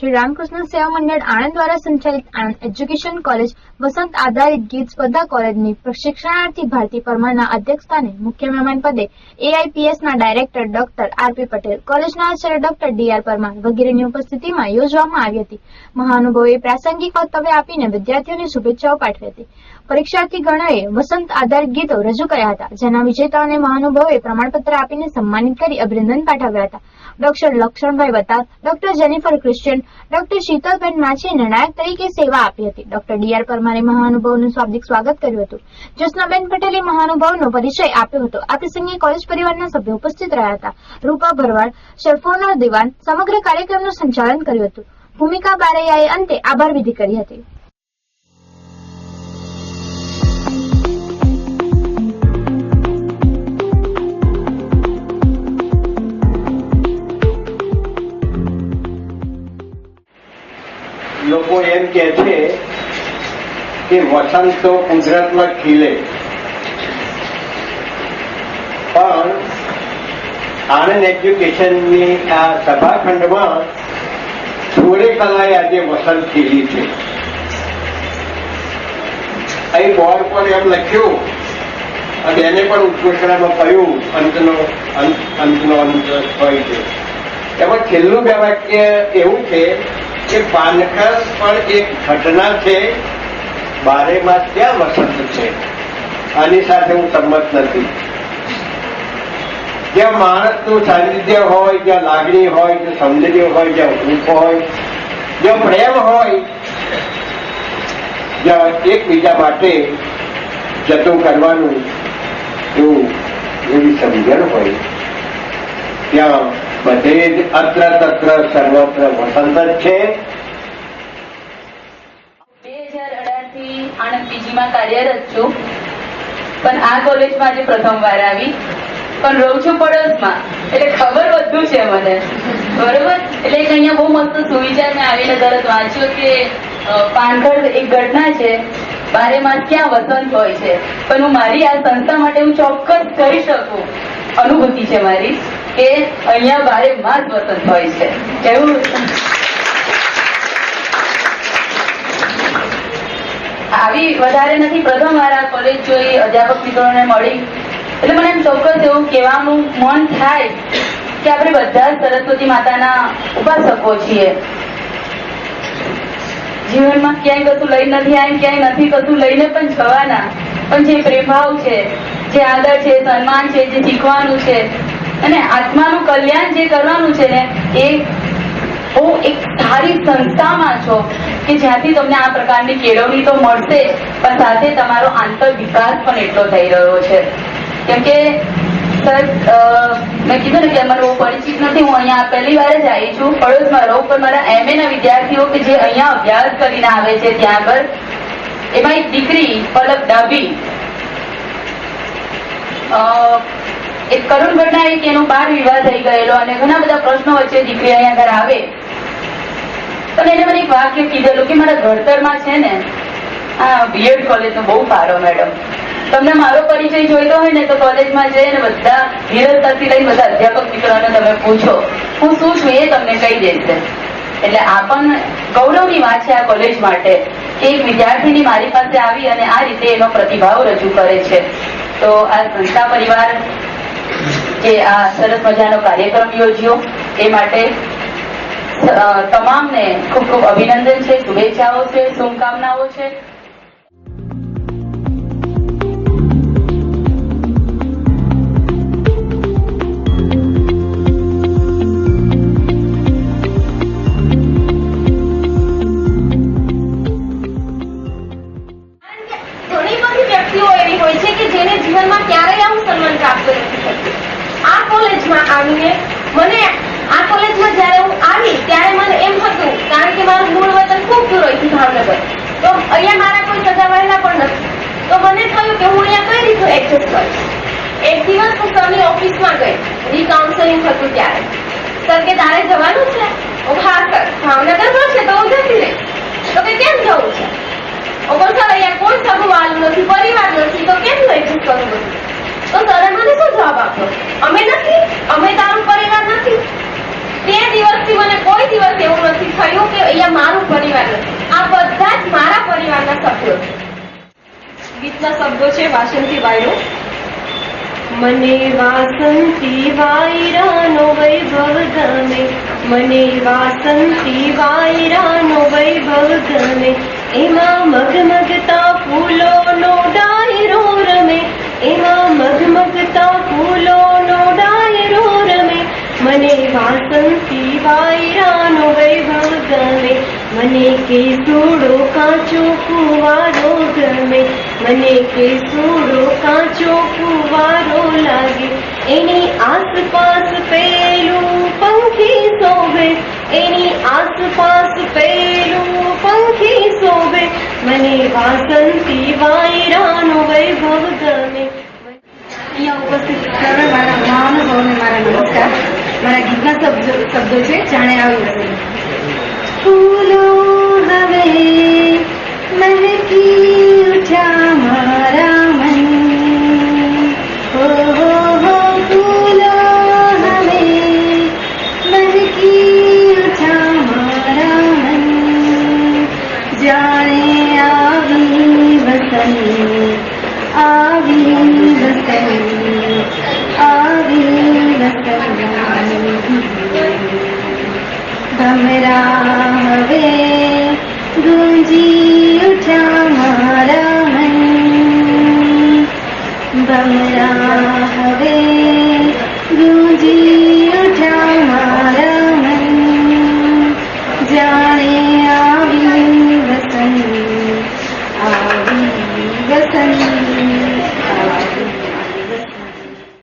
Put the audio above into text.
શ્રી રામકૃષ્ણ સેવા મંડળ આણંદ દ્વારા સંચાલિત આણંદ એજ્યુકેશન કોલેજ વસંત આધારિત ગીત સ્પર્ધા કોલેજની પ્રશિક્ષણાર્થી ભારતી પરમારના અધ્યક્ષસ્થાને મુખ્ય મહેમાન પદે એઆઈપીએસના ડાયરેક્ટર ડોક્ટર આરપી પટેલ, કોલેજના આચાર્ય ડોક્ટર ડીઆર પરમાર વગેરેની ઉપસ્થિતિમાં યોજવામાં આવી હતી। મહાનુભાવોએ પ્રાસંગિક વક્તવ્ય આપીને વિદ્યાર્થીઓને શુભેચ્છાઓ પાઠવી હતી। પરીક્ષાર્થીગણોએ વસંત આધારિત ગીતો રજૂ કર્યા હતા, જેના વિજેતાઓને મહાનુભાવોએ પ્રમાણપત્ર આપીને સન્માનિત કરી અભિનંદન પાઠવ્યા હતા। Doctor Lakshanbhai Vatal, doctor Jennifer Christian, doctor Shitalben માછીએ નિર્ણાયક તરીકે સેવા આપી હતી। ડોક્ટર ડીઆર પરમારે મહાનુભાવોનું શાબ્દિક સ્વાગત કર્યું હતું। જ્યોત્સનાબેન પટેલે મહાનુભાવોનો પરિચય આપ્યો હતો। આ પ્રસંગે કોલેજ પરિવારના સભ્યો ઉપસ્થિત રહ્યા હતા। રૂપા ભરવાડ, શરફોના દિવાન સમગ્ર કાર્યક્રમનું સંચાલન કર્યું હતું। ભૂમિકા બારૈયાએ અંતે આભાર વિધિ કરી હતી। લોકો એમ કે છે કે વસંત તો કુદરતમાં ખીલે, પણ આણંદ એજ્યુકેશનની આ સભાખંડમાં થોડે કલાએ આજે વસંત ખીલી છે। અહીં બોર્ડ પર એમ લખ્યું અને એને પણ ઉદ્ઘોષણામાં કહ્યું અંતનો અંત હોય છે। એમાં છેલ્લું બે વાક્ય એવું છે કે પાનખર પણ એક ઘટના છે, બારે માસ ક્યાં વસંત છે। આની સાથે હું સંમત નથી। જ્યાં માણસનું સાનિધ્ય હોય, જ્યાં લાગણી હોય, જ્યાં સૌંદર્ય હોય, જ્યાં રૂપ હોય, જ્યાં પ્રેમ હોય, જ્યાં એકબીજા માટે જતું કરવાનું એવી સમજણ હોય, ત્યાં બધે જ અત્ર તત્ર સર્વત્ર વસંત જ છે। 2018 થી આણંદ પીજીમાં કાર્યરત છું, પણ આ કોલેજમાં આજે પ્રથમવાર આવી, પણ રહું છું પડોશમાં, એટલે ખબર બધું છે મને, બરોબર। એટલે અહીંયા બહુ મસ્ત સુવિચાર મેં આવીને તરત વાંચ્યો કે પાનખર એક ઘટના છે, બારે માસ ક્યાં વસંત હોય છે, પણ હું મારી આ સંસ્થા માટે હું ચોક્કસ કહી શકું, અનુભૂતિ છે મારી કે અહીંયા બારે માસ વસંત હોય છે। એવું આવી વધારે નથી, પ્રથમ વાર આ કોલેજ જોઈ, અધ્યાપક મિત્રોને મળી, એટલે મને એમ ચોક્કસ એવું કહેવાનું મન થાય કે આપણે બધા જ સરસ્વતી માતાના ઉપાસકો છીએ। જીવનમાં ક્યાંય કશું લઈ નથી આવ્યા, ક્યાંય નથી કશું લઈને પણ જવાના, પણ જે પ્રેમભાવ છે, જે આદર છે, સન્માન છે, જે શીખવાનું છે અને આત્માનું કલ્યાણ જે કરવાનું છે ને, એ બહુ એક સારી સંસ્થામાં છો કે જ્યાંથી તમને આ પ્રકારની કેળવણી તો મળશે, પણ સાથે તમારો આંતર વિકાસ પણ એટલો થઈ રહ્યો છે। કેમ કે સર, મેં કીધું ને કે મને બહુ પરિચિત નથી, હું અહીંયા પહેલી વાર જ આવી છું, પડોશમાં રહું, પણ મારા MA ના વિદ્યાર્થીઓ કે જે અહીંયા અભ્યાસ કરીને આવે છે ત્યાં આગળ, એમાં એક દીકરી પલક ડાભી, એક કરુણ ઘટના એ કે એનો બાળ વિવાહ થઈ ગયેલો અને ઘણા બધા પ્રશ્નો વચ્ચે દીકરી અહીંયા આગળ આવે, પણ એને મને એક વાક્ય કીધેલું કે મારા ઘડતરમાં છે ને આ બીએડ કોલેજનો બહુ સારો મેડમ, તમને મારો પરિચય જોઈતો હોય ને તો કોલેજમાં જઈને બધા નિરંતરથી લઈને બધા અધ્યાપક મિત્રોને તમે પૂછો હું શું છું એ તમને કહી દેશે। એટલે આ પણ ગૌરવની વાત છે આ કોલેજ માટે કે એક વિદ્યાર્થીની મારી પાસે આવી અને આ રીતે એનો પ્રતિભાવ રજૂ કરે છે। તો આ સંસ્થા પરિવાર જે આ સરસ મજાનો કાર્યક્રમ યોજ્યો એ માટે તમામને ખૂબ ખૂબ અભિનંદન છે, શુભેચ્છાઓ છે, શુભકામનાઓ છે। જીવનમાં ક્યારેય આવું સન્માન પ્રાપ્ત નથી થતું। આ કોલેજમાં આવીને મને આ કોલેજમાં જયારે હું આવી ત્યારે મને એમ હતું, કારણ કે મારું મૂળ વતન ખૂબ દૂર હોય છે ભાવનગર, તો અહીંયા મારા શબ્દો છે વાસંતી વાયરો. મને વાસંતી વાયરાનો વૈભવ ગમે, મને વાસંતી વાયરાનો વૈભવ ગમે, એમાં મગમગતા ફૂલોનો ડાયરો રમે, એમાં મગમગતા ફૂલોનો ડાયરો રમે, મને વાસંતી વાયરાનો વૈભવ ગમે, મને કેસુડો કાચો કુંવારો ગમે, મને કેસુડો કાચો કુંવારો લાગે, એની આસપાસ પેલું પંખી શોભે, એની આસપાસ પેલું પંખી શોભે, મને વાસંતી વાયરાનો વૈભવ ગમે. અહીંયા ઉપસ્થિત સર્વે મારા મહાનુભાવોને મારા નમસ્કાર. મારા ગીતના શબ્દો છે જાણે આવી હશે. ફૂલો હવે મહેકી ઉઠ્યા મારા મન, હો હો હો ફૂલો હવે મહેકી ઉઠ્યા મારા મન, જાણે આવી વસંત, આવી વસંત, આવી વસંત, ભમરા હવે ગુંજી ઉઠ્યા મારા મન, ભમરા હવે ગુંજી ઉઠ્યા મારા મન, જાણે આવી વસંત, આવી વસંત.